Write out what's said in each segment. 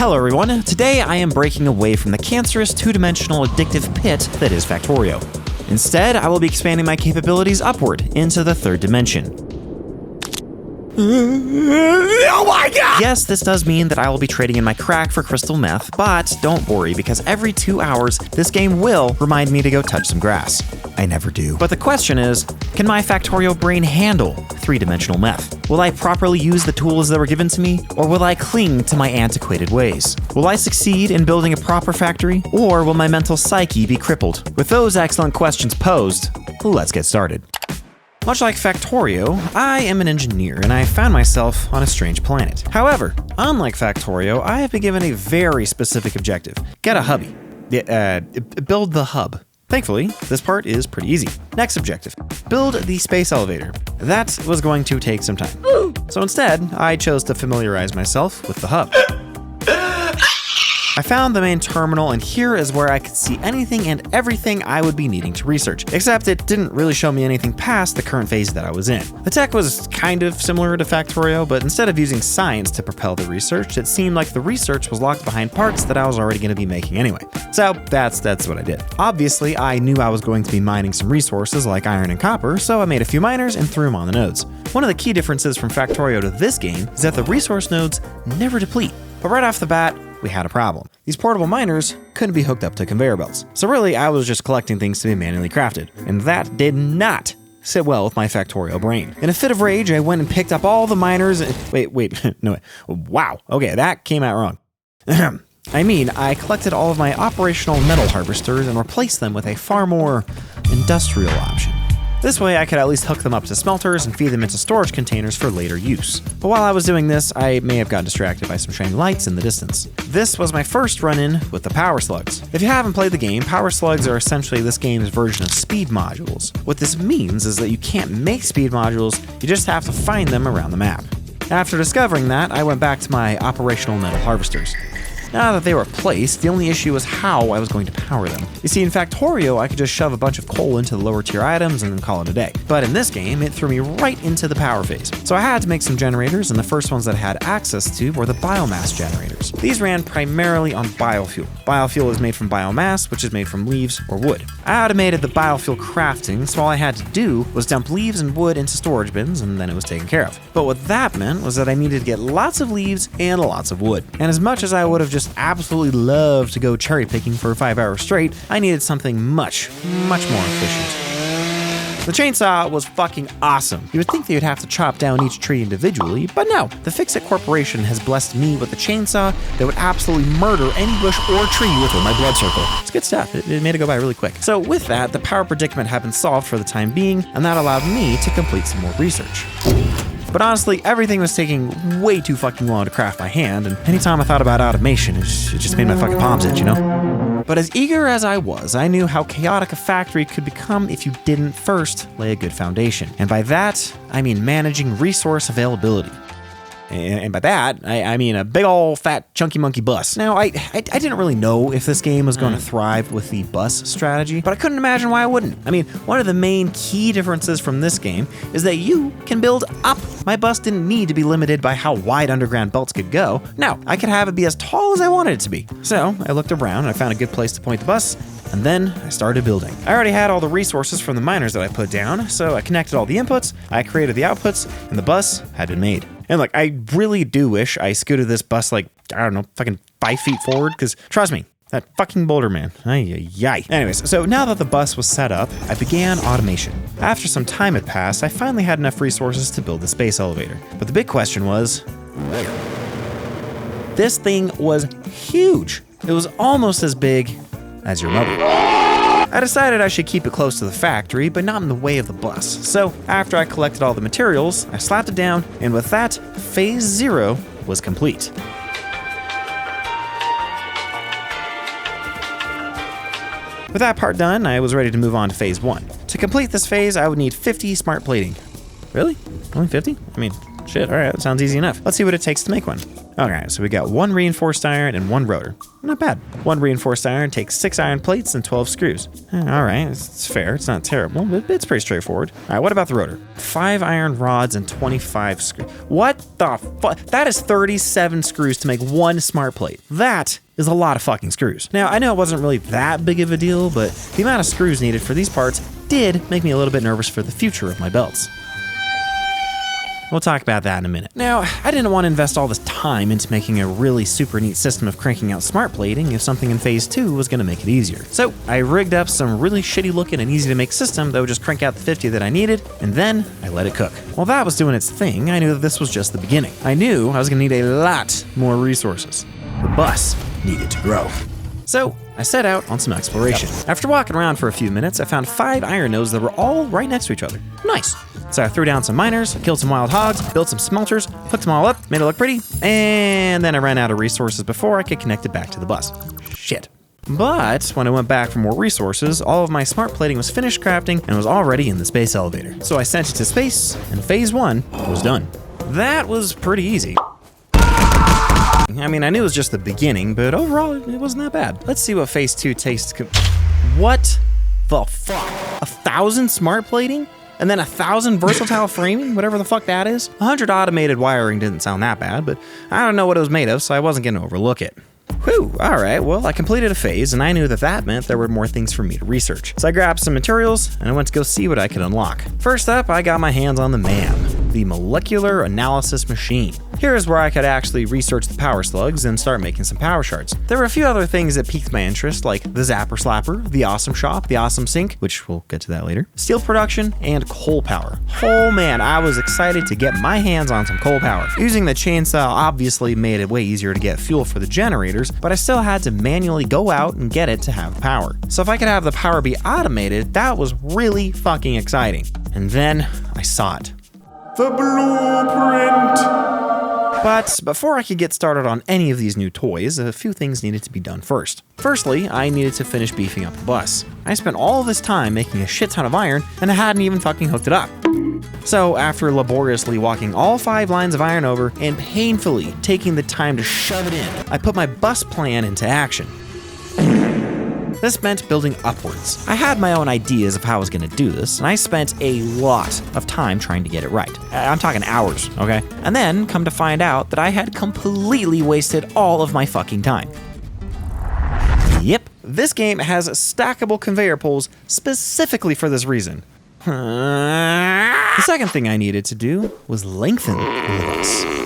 Hello everyone, today I am breaking away from the cancerous two-dimensional addictive pit that is Factorio. Instead, I will be expanding my capabilities upward into the third dimension. Oh my god! Yes, this does mean that I will be trading in my crack for crystal meth, but don't worry because every 2 hours, this game will remind me to go touch some grass. I never do. But the question is, can my Factorio brain handle three-dimensional meth? Will I properly use the tools that were given to me, or will I cling to my antiquated ways? Will I succeed in building a proper factory, or will my mental psyche be crippled? With those excellent questions posed, let's get started. Much like Factorio, I am an engineer and I found myself on a strange planet. However, unlike Factorio, I have been given a very specific objective. Get a hubby. Build the hub. Thankfully, this part is pretty easy. Next objective, build the space elevator. That was going to take some time. So instead, I chose to familiarize myself with the hub. I found the main terminal, and here is where I could see anything and everything I would be needing to research, except it didn't really show me anything past the current phase that I was in. The tech was kind of similar to Factorio, but instead of using science to propel the research, it seemed like the research was locked behind parts that I was already going to be making anyway. So that's what I did. Obviously, I knew I was going to be mining some resources like iron and copper, so I made a few miners and threw them on the nodes. One of the key differences from Factorio to this game is that the resource nodes never deplete. But right off the bat, we had a problem. These portable miners couldn't be hooked up to conveyor belts. So really, I was just collecting things to be manually crafted. And that did not sit well with my Factorio brain. In a fit of rage, I went and picked up all the miners. Wow. Okay, that came out wrong. I collected all of my operational metal harvesters and replaced them with a far more industrial option. This way, I could at least hook them up to smelters and feed them into storage containers for later use. But while I was doing this, I may have gotten distracted by some shiny lights in the distance. This was my first run-in with the power slugs. If you haven't played the game, power slugs are essentially this game's version of speed modules. What this means is that you can't make speed modules, you just have to find them around the map. After discovering that, I went back to my operational metal harvesters. Now that they were placed, the only issue was how I was going to power them. You see, in Factorio, I could just shove a bunch of coal into the lower tier items and then call it a day. But in this game, it threw me right into the power phase. So I had to make some generators, and the first ones that I had access to were the biomass generators. These ran primarily on biofuel. Biofuel is made from biomass, which is made from leaves or wood. I automated the biofuel crafting, so all I had to do was dump leaves and wood into storage bins, and then it was taken care of. But what that meant was that I needed to get lots of leaves and lots of wood. And as much as I would have just absolutely loved to go cherry picking for 5 hours straight, I needed something much more efficient. The chainsaw was fucking awesome. You would think they would have to chop down each tree individually, but no. The Fix-It Corporation has blessed me with a chainsaw that would absolutely murder any bush or tree within my blood circle. It's good stuff. It made it go by really quick. So with that, the power predicament had been solved for the time being, and that allowed me to complete some more research. But honestly, everything was taking way too fucking long to craft by hand, and anytime I thought about automation, it just made my fucking palms itch, you know? But as eager as I was, I knew how chaotic a factory could become if you didn't first lay a good foundation. And by that, I mean managing resource availability. And by that, I mean a big ol' fat chunky monkey bus. Now, I didn't really know if this game was going to thrive with the bus strategy, but I couldn't imagine why I wouldn't. I mean, one of the main key differences from this game is that you can build up. My bus didn't need to be limited by how wide underground belts could go. No, I could have it be as tall as I wanted it to be. So I looked around and I found a good place to point the bus, and then I started building. I already had all the resources from the miners that I put down, so I connected all the inputs, I created the outputs, and the bus had been made. And look, I really do wish I scooted this bus like, I don't know, fucking 5 feet forward, because trust me, that fucking boulder man. Ay. Anyways, so now that the bus was set up, I began automation. After some time had passed, I finally had enough resources to build the space elevator. But the big question was, where? This thing was huge. It was almost as big as your mother. I decided I should keep it close to the factory, but not in the way of the bus. So after I collected all the materials, I slapped it down, and with that, phase 0 was complete. With that part done, I was ready to move on to phase 1. To complete this phase, I would need 50 smart plating. Really? Only 50? I mean, Shit, all right, that sounds easy enough. Let's see what it takes to make one. Okay, so we got 1 reinforced iron and 1 rotor. Not bad. 1 reinforced iron takes 6 iron plates and 12 screws. All right, it's fair. It's not terrible, but it's pretty straightforward. All right, what about the rotor? 5 iron rods and 25 screws. What the fuck? That is 37 screws to make 1 smart plate. That is a lot of fucking screws. Now, I know it wasn't really that big of a deal, but the amount of screws needed for these parts did make me a little bit nervous for the future of my belts. We'll talk about that in a minute. Now, I didn't want to invest all this time into making a really super neat system of cranking out smart plating if something in phase 2 was going to make it easier. So I rigged up some really shitty looking and easy to make system that would just crank out the 50 that I needed, and then I let it cook. While that was doing its thing, I knew that this was just the beginning. I knew I was going to need a lot more resources. The bus needed to grow. So I set out on some exploration. After walking around for a few minutes, I found 5 iron nodes that were all right next to each other. Nice. So I threw down some miners, killed some wild hogs, built some smelters, hooked them all up, made it look pretty, and then I ran out of resources before I could connect it back to the bus. Shit. But when I went back for more resources, all of my smart plating was finished crafting and was already in the space elevator. So I sent it to space, and phase 1 was done. That was pretty easy. I mean, I knew it was just the beginning, but overall, it wasn't that bad. Let's see what phase 2 takes to... What the fuck? 1,000 smart plating? And then 1,000 versatile framing? Whatever the fuck that is? 100 automated wiring didn't sound that bad, but I don't know what it was made of, so I wasn't gonna overlook it. Whew, alright, well, I completed a phase, and I knew that that meant there were more things for me to research. So I grabbed some materials, and I went to go see what I could unlock. First up, I got my hands on the MAM, the Molecular Analysis Machine. Here's where I could actually research the power slugs and start making some power shards. There were a few other things that piqued my interest, like the Zapper Slapper, the Awesome Shop, the Awesome Sink, which we'll get to that later, steel production, and coal power. Oh man, I was excited to get my hands on some coal power. Using the chainsaw obviously made it way easier to get fuel for the generators, but I still had to manually go out and get it to have power. So if I could have the power be automated, that was really fucking exciting. And then I saw it. The blueprint! But before I could get started on any of these new toys, a few things needed to be done first. Firstly, I needed to finish beefing up the bus. I spent all this time making a shit ton of iron, and I hadn't even fucking hooked it up. So after laboriously walking all 5 lines of iron over and painfully taking the time to shove it in, I put my bus plan into action. This meant building upwards. I had my own ideas of how I was going to do this, and I spent a lot of time trying to get it right. I'm talking hours, okay? And then come to find out that I had completely wasted all of my fucking time. Yep, this game has stackable conveyor poles specifically for this reason. The second thing I needed to do was lengthen the bus.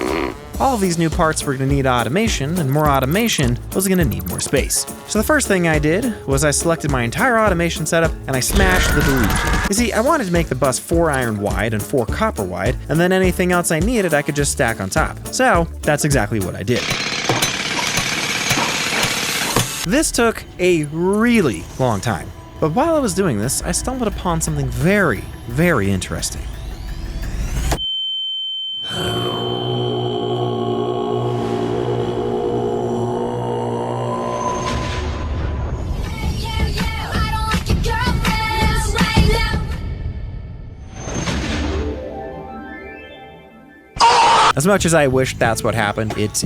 All of these new parts were going to need automation, and more automation was going to need more space. So the first thing I did was I selected my entire automation setup and I smashed the delete. You see, I wanted to make the bus 4 iron wide and 4 copper wide, and then anything else I needed I could just stack on top. So that's exactly what I did. This took a really long time, but while I was doing this, I stumbled upon something very, very interesting. As much as I wished that's what happened, it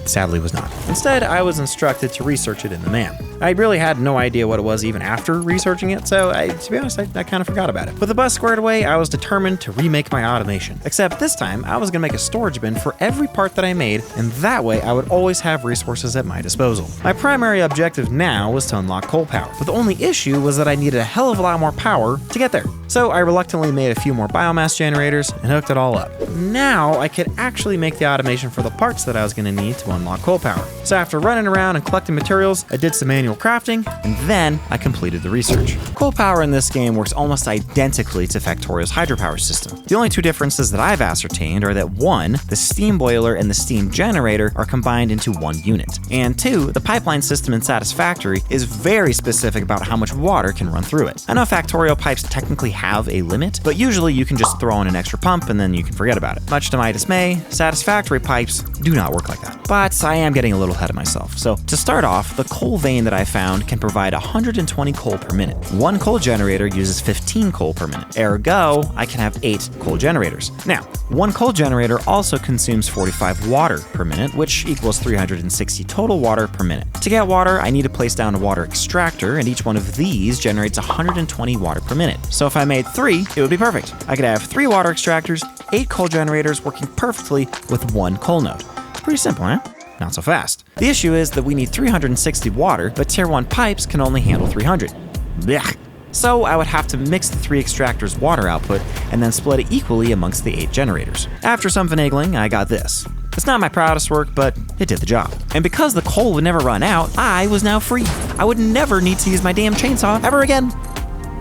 sadly was not. Instead, I was instructed to research it in the MAM. I really had no idea what it was even after researching it, so to be honest, I kind of forgot about it. With the bus squared away, I was determined to remake my automation. Except this time, I was gonna make a storage bin for every part that I made, and that way I would always have resources at my disposal. My primary objective now was to unlock coal power, but the only issue was that I needed a hell of a lot more power to get there. So I reluctantly made a few more biomass generators and hooked it all up. Now I could actually make the automation for the parts that I was going to need to unlock coal power. So after running around and collecting materials, I did some manual crafting, and then I completed the research. Coal power in this game works almost identically to Factorio's hydropower system. The only 2 differences that I've ascertained are that 1, the steam boiler and the steam generator are combined into 1 unit, and 2, the pipeline system in Satisfactory is very specific about how much water can run through it. I know Factorio pipes technically have a limit, but usually you can just throw in an extra pump and then you can forget about it. Much to my dismay, Satisfactory pipes do not work like that. But I am getting a little ahead of myself. So to start off, the coal vein that I found can provide 120 coal per minute. One coal generator uses 15 coal per minute. Ergo, I can have 8 coal generators. Now, one coal generator also consumes 45 water per minute, which equals 360 total water per minute. To get water, I need to place down a water extractor, and each one of these generates 120 water per minute. So if I made 3, it would be perfect. I could have 3 water extractors, 8 coal generators working perfectly with one coal node. Pretty simple, huh? Not so fast. The issue is that we need 360 water, but tier 1 pipes can only handle 300. Blech. So I would have to mix the 3 extractors' water output and then split it equally amongst the 8 generators. After some finagling, I got this. It's not my proudest work, but it did the job. And because the coal would never run out, I was now free. I would never need to use my damn chainsaw ever again.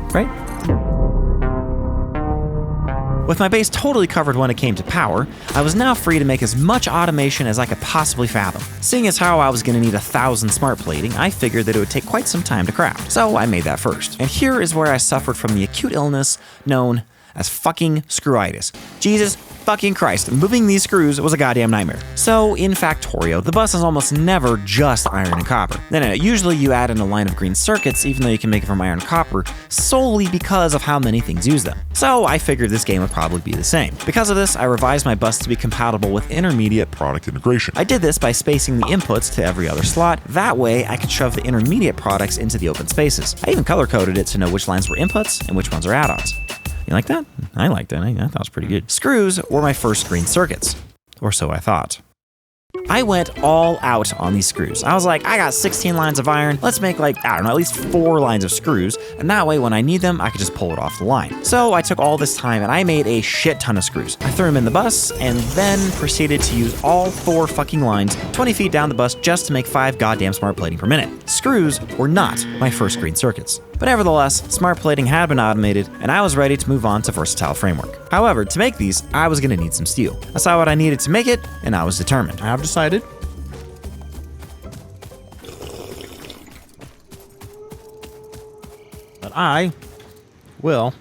Right? With my base totally covered when it came to power, I was now free to make as much automation as I could possibly fathom. Seeing as how I was going to need 1,000 smart plating, I figured that it would take quite some time to craft. So I made that first. And here is where I suffered from the acute illness known as fucking screwitis. Jesus fucking Christ, moving these screws was a goddamn nightmare. So in Factorio, the bus is almost never just iron and copper. No, usually you add in a line of green circuits, even though you can make it from iron and copper, solely because of how many things use them. So I figured this game would probably be the same. Because of this, I revised my bus to be compatible with intermediate product integration. I did this by spacing the inputs to every other slot. That way, I could shove the intermediate products into the open spaces. I even color-coded it to know which lines were inputs and which ones are add-ons. You like that? I liked that. I thought it was pretty good. Screws were my first green circuits. Or so I thought. I went all out on these screws. I was like, I got 16 lines of iron. Let's make at least 4 lines of screws. And that way, when I need them, I could just pull it off the line. So I took all this time and I made a shit ton of screws. I threw them in the bus and then proceeded to use all 4 fucking lines 20 feet down the bus just to make 5 goddamn smart plating per minute. Screws were not my first green circuits. But nevertheless, smart plating had been automated, and I was ready to move on to versatile framework. However, to make these, I was going to need some steel. I saw what I needed to make it, and I was determined. I have decided. That I will.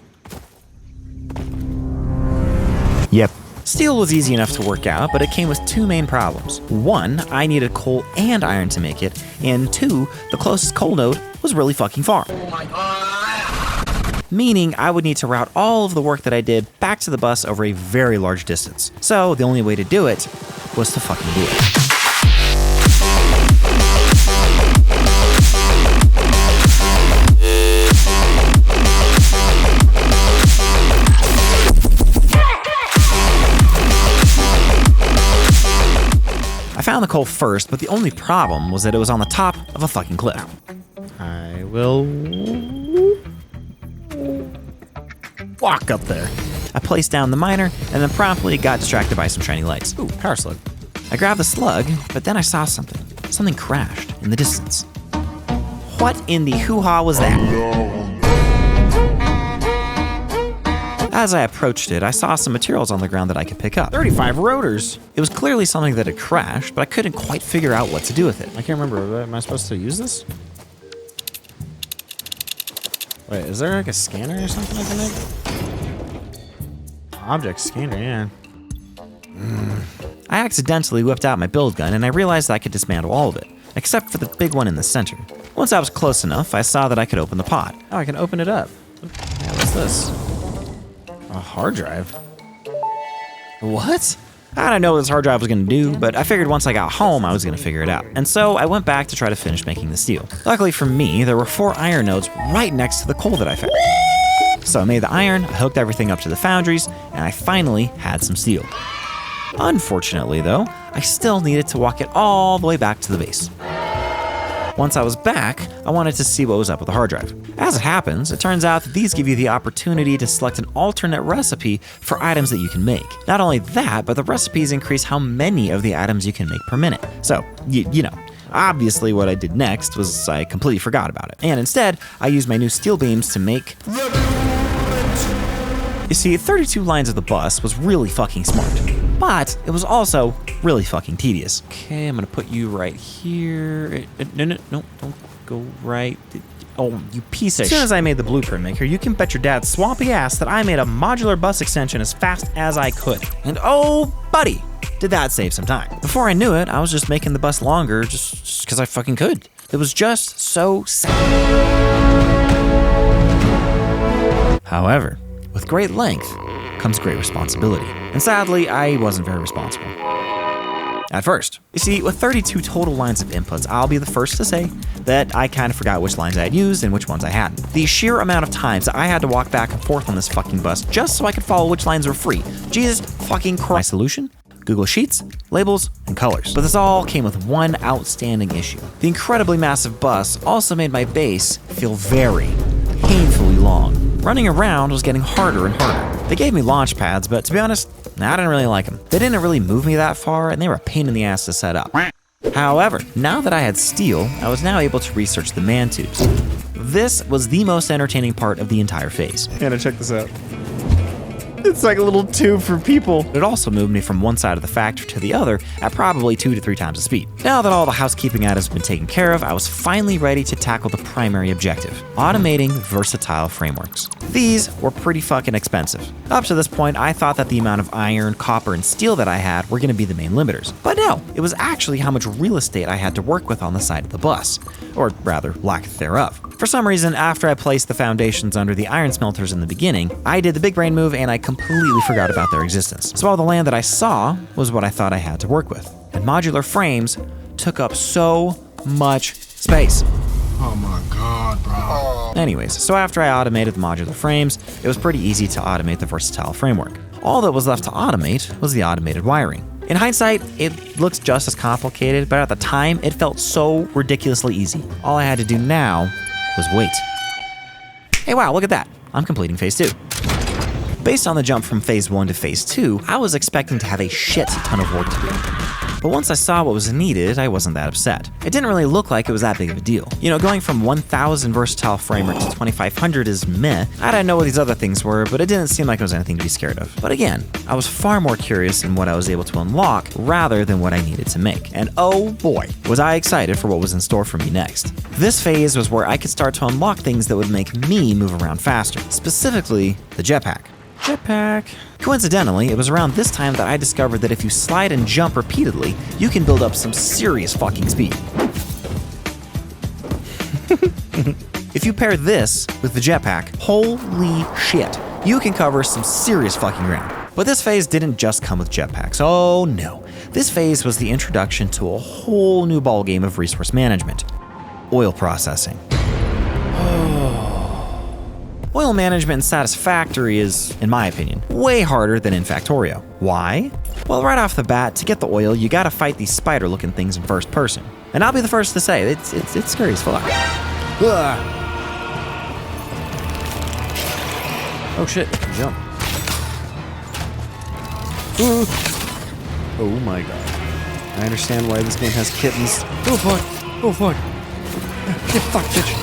Yep. Steel was easy enough to work out, but it came with 2 main problems. 1, I needed coal and iron to make it, and 2, the closest coal node was really fucking far. Meaning I would need to route all of the work that I did back to the bus over a very large distance. So the only way to do it was to fucking do it. I found the coal first, but the only problem was that it was on the top of a fucking cliff. I will walk up there. I placed down the miner and then promptly got distracted by some shiny lights. Ooh, power slug. I grabbed the slug, but then I saw something. Something crashed in the distance. What in the hoo-ha was that? As I approached it, I saw some materials on the ground that I could pick up. 35 rotors! It was clearly something that had crashed, but I couldn't quite figure out what to do with it. I can't remember, am I supposed to use this? Wait, is there like a scanner or something I can make? Object scanner, yeah. I accidentally whipped out my build gun and I realized that I could dismantle all of it, except for the big one in the center. Once I was close enough, I saw that I could open the pod. Oh, I can open it up. Yeah, what's this? A hard drive? What? I don't know what this hard drive was going to do, but I figured once I got home, I was going to figure it out. And so I went back to try to finish making the steel. Luckily for me, there were 4 iron nodes right next to the coal that I found. So I made the iron, I hooked everything up to the foundries, and I finally had some steel. Unfortunately though, I still needed to walk it all the way back to the base. Once I was back, I wanted to see what was up with the hard drive. As it happens, it turns out that these give you the opportunity to select an alternate recipe for items that you can make. Not only that, but the recipes increase how many of the items you can make per minute. So, you know, obviously what I did next was I completely forgot about it. And instead, I used my new steel beams to make... You see, 32 lines of the bus was really fucking smart. But it was also really fucking tedious. Okay, I'm gonna put you right here. No, don't go right. Oh, you piece of shit. As soon as I made the blueprint maker, you can bet your dad's swampy ass that I made a modular bus extension as fast as I could. And oh, buddy, did that save some time. Before I knew it, I was just making the bus longer just because I fucking could. It was just so simple. However, with great length comes great responsibility. And sadly, I wasn't very responsible. At first. You see, with 32 total lines of inputs, I'll be the first to say that I kind of forgot which lines I had used and which ones I hadn't. The sheer amount of times that I had to walk back and forth on this fucking bus just so I could follow which lines were free. Jesus fucking Christ. My solution? Google Sheets, labels, and colors. But this all came with one outstanding issue. The incredibly massive bus also made my base feel very painfully long. Running around was getting harder and harder. They gave me launch pads, but to be honest, I didn't really like them. They didn't really move me that far, and they were a pain in the ass to set up. However, now that I had steel, I was now able to research the man tubes. This was the most entertaining part of the entire phase. Hannah, check this out. It's like a little tube for people. It also moved me from one side of the factory to the other at probably 2 to 3 times the speed. Now that all the housekeeping items have been taken care of, I was finally ready to tackle the primary objective, automating versatile frameworks. These were pretty fucking expensive. Up to this point, I thought that the amount of iron, copper, and steel that I had were gonna be the main limiters. But no, it was actually how much real estate I had to work with on the side of the bus, or rather, lack thereof. For some reason, after I placed the foundations under the iron smelters in the beginning, I did the big brain move and I completely forgot about their existence. So all the land that I saw was what I thought I had to work with. And modular frames took up so much space. Oh my God, bro. Anyways, so after I automated the modular frames, it was pretty easy to automate the versatile framework. All that was left to automate was the automated wiring. In hindsight, it looks just as complicated, but at the time, it felt so ridiculously easy. All I had to do now was wait. Hey, wow, look at that. I'm completing phase 2. Based on the jump from phase 1 to phase 2, I was expecting to have a shit ton of work to do. But once I saw what was needed, I wasn't that upset. It didn't really look like it was that big of a deal. You know, going from 1,000 versatile framework to 2,500 is meh. I didn't know what these other things were, but it didn't seem like it was anything to be scared of. But again, I was far more curious in what I was able to unlock rather than what I needed to make. And oh boy, was I excited for what was in store for me next. This phase was where I could start to unlock things that would make me move around faster, specifically the jetpack. Jetpack. Coincidentally, it was around this time that I discovered that if you slide and jump repeatedly, you can build up some serious fucking speed. If you pair this with the jetpack, holy shit, you can cover some serious fucking ground. But this phase didn't just come with jetpacks, oh no. This phase was the introduction to a whole new ballgame of resource management. Oil processing. Oil management in Satisfactory is, in my opinion, way harder than in Factorio. Why? Well, right off the bat, to get the oil, you gotta fight these spider-looking things in first person. And I'll be the first to say, it's scary as fuck. Ugh. Oh shit, jump. Ooh. Oh my god. I understand why this game has kittens. Oh fuck, oh fuck. Get fucked, bitch.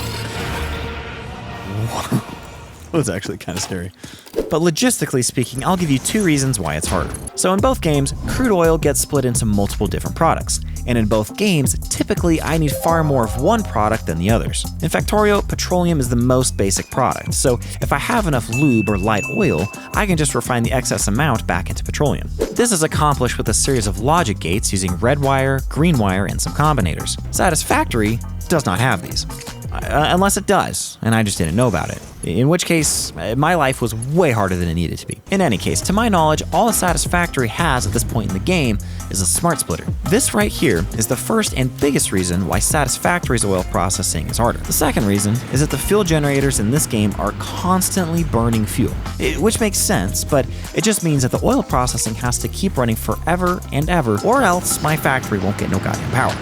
It was actually kind of scary. But logistically speaking, I'll give you 2 reasons why it's harder. So in both games, crude oil gets split into multiple different products. And in both games, typically I need far more of one product than the others. In Factorio, petroleum is the most basic product. So if I have enough lube or light oil, I can just refine the excess amount back into petroleum. This is accomplished with a series of logic gates using red wire, green wire, and some combinators. Satisfactory does not have these. Unless it does, and I just didn't know about it. In which case, my life was way harder than it needed to be. In any case, to my knowledge, all a Satisfactory has at this point in the game is a smart splitter. This right here is the first and biggest reason why Satisfactory's oil processing is harder. The second reason is that the fuel generators in this game are constantly burning fuel, which makes sense, but it just means that the oil processing has to keep running forever and ever, or else my factory won't get no goddamn power.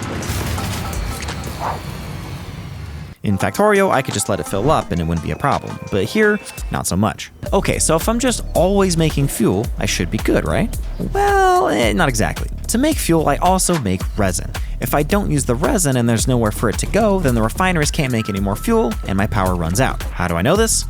In Factorio, I could just let it fill up and it wouldn't be a problem, but here, not so much. Okay, so if I'm just always making fuel, I should be good, right? Well, not exactly. To make fuel, I also make resin. If I don't use the resin and there's nowhere for it to go, then the refineries can't make any more fuel and my power runs out. How do I know this?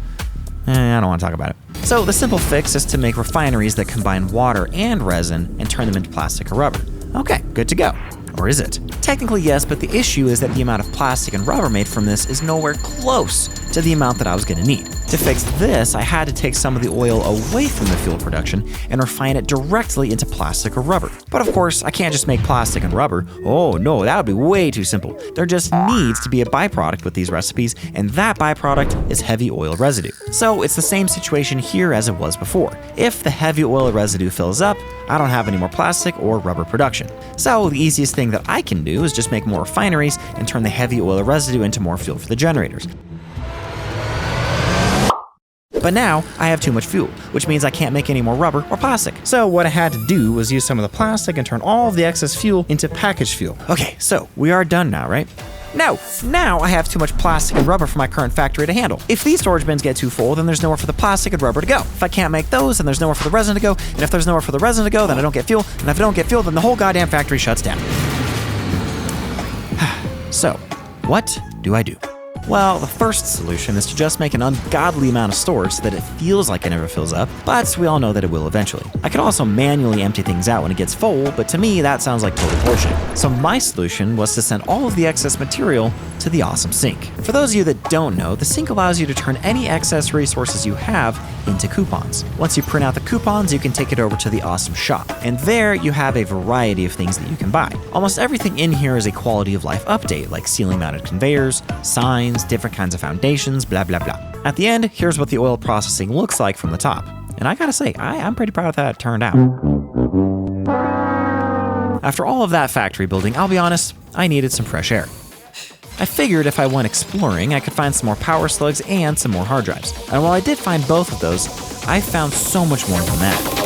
I don't want to talk about it. So the simple fix is to make refineries that combine water and resin and turn them into plastic or rubber. Okay, good to go. Or is it? Technically yes, but the issue is that the amount of plastic and rubber made from this is nowhere close to the amount that I was gonna need. To fix this, I had to take some of the oil away from the fuel production and refine it directly into plastic or rubber. But of course, I can't just make plastic and rubber. Oh no, that would be way too simple. There just needs to be a byproduct with these recipes, and that byproduct is heavy oil residue. So it's the same situation here as it was before. If the heavy oil residue fills up, I don't have any more plastic or rubber production. So the easiest thing that I can do is just make more refineries and turn the heavy oil residue into more fuel for the generators. But now, I have too much fuel, which means I can't make any more rubber or plastic. So what I had to do was use some of the plastic and turn all of the excess fuel into packaged fuel. Okay, so we are done now, right? No, now I have too much plastic and rubber for my current factory to handle. If these storage bins get too full, then there's nowhere for the plastic and rubber to go. If I can't make those, then there's nowhere for the resin to go. And if there's nowhere for the resin to go, then I don't get fuel. And if I don't get fuel, then the whole goddamn factory shuts down. So, what do I do? Well, the first solution is to just make an ungodly amount of storage so that it feels like it never fills up, but we all know that it will eventually. I could also manually empty things out when it gets full, but to me, that sounds like total bullshit. So my solution was to send all of the excess material to the awesome sink. For those of you that don't know, the sink allows you to turn any excess resources you have into coupons. Once you print out the coupons, you can take it over to the awesome shop, and there you have a variety of things that you can buy. Almost everything in here is a quality of life update, like ceiling mounted conveyors, signs, different kinds of foundations, blah blah blah. At the end, here's what the oil processing looks like from the top. And I gotta say, I'm pretty proud of how it turned out. After all of that factory building, I'll be honest, I needed some fresh air. I figured if I went exploring, I could find some more power slugs and some more hard drives. And while I did find both of those, I found so much more than that.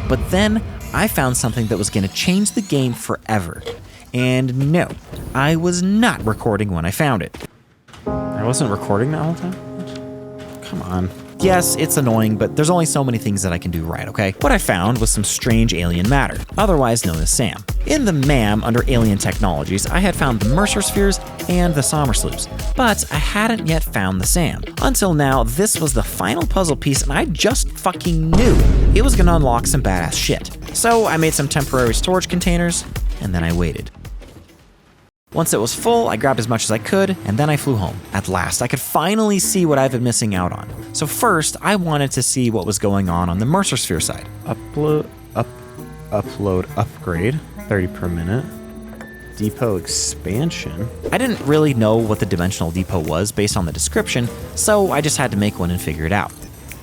But then I found something that was going to change the game forever. And no, I was not recording when I found it. I wasn't recording that whole time? Come on. Yes, it's annoying, but there's only so many things that I can do right, okay? What I found was some strange alien matter, otherwise known as SAM. In the MAM under Alien Technologies, I had found the Mercer Spheres and the Sommersloops, but I hadn't yet found the SAM. Until now, this was the final puzzle piece, and I just fucking knew it was gonna unlock some badass shit. So I made some temporary storage containers, and then I waited. Once it was full, I grabbed as much as I could, and then I flew home. At last, I could finally see what I've been missing out on. So first, I wanted to see what was going on the Mercer Sphere side. Upload, upgrade, 30 per minute. Depot expansion. I didn't really know what the dimensional depot was based on the description, so I just had to make one and figure it out.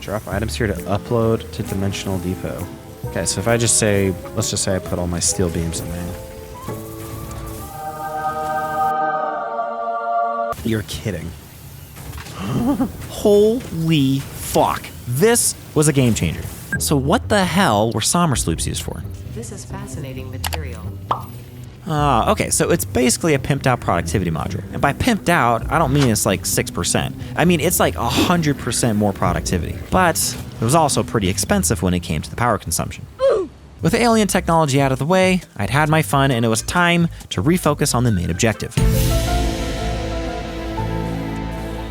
Drop items here to upload to dimensional depot. Okay, so if I just say, let's just say I put all my steel beams in there. You're kidding. Holy fuck. This was a game changer. So what the hell were Sommersloops used for? This is fascinating material. Okay, so it's basically a pimped out productivity module. And by pimped out, I don't mean it's like 6%. I mean, it's like 100% more productivity. But it was also pretty expensive when it came to the power consumption. With alien technology out of the way, I'd had my fun and it was time to refocus on the main objective.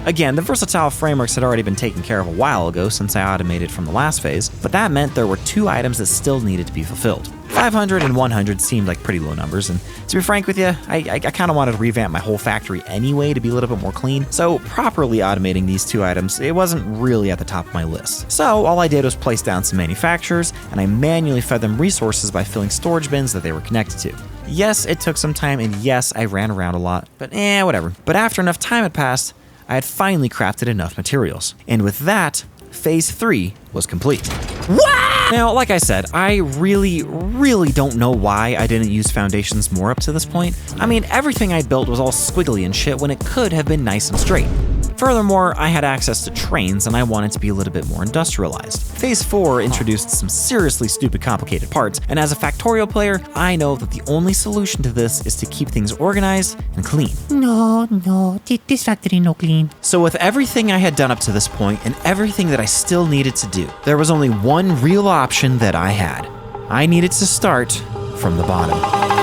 Again, the versatile frameworks had already been taken care of a while ago since I automated from the last phase, but that meant there were 2 items that still needed to be fulfilled. 500 and 100 seemed like pretty low numbers, and to be frank with you, I kind of wanted to revamp my whole factory anyway to be a little bit more clean, so properly automating these 2 items, it wasn't really at the top of my list. So all I did was place down some manufacturers, and I manually fed them resources by filling storage bins that they were connected to. Yes, it took some time, and yes, I ran around a lot, but whatever. But after enough time had passed, I had finally crafted enough materials. And with that, phase 3 was complete. What? Now, like I said, I really don't know why I didn't use foundations more up to this point. I mean, everything I built was all squiggly and shit when it could have been nice and straight. Furthermore, I had access to trains and I wanted to be a little bit more industrialized. Phase 4 introduced some seriously stupid complicated parts, and as a Factorio player, I know that the only solution to this is to keep things organized and clean. No, this factory no clean. So with everything I had done up to this point and everything that I still needed to do, there was only one real option that I had. I needed to start from the bottom.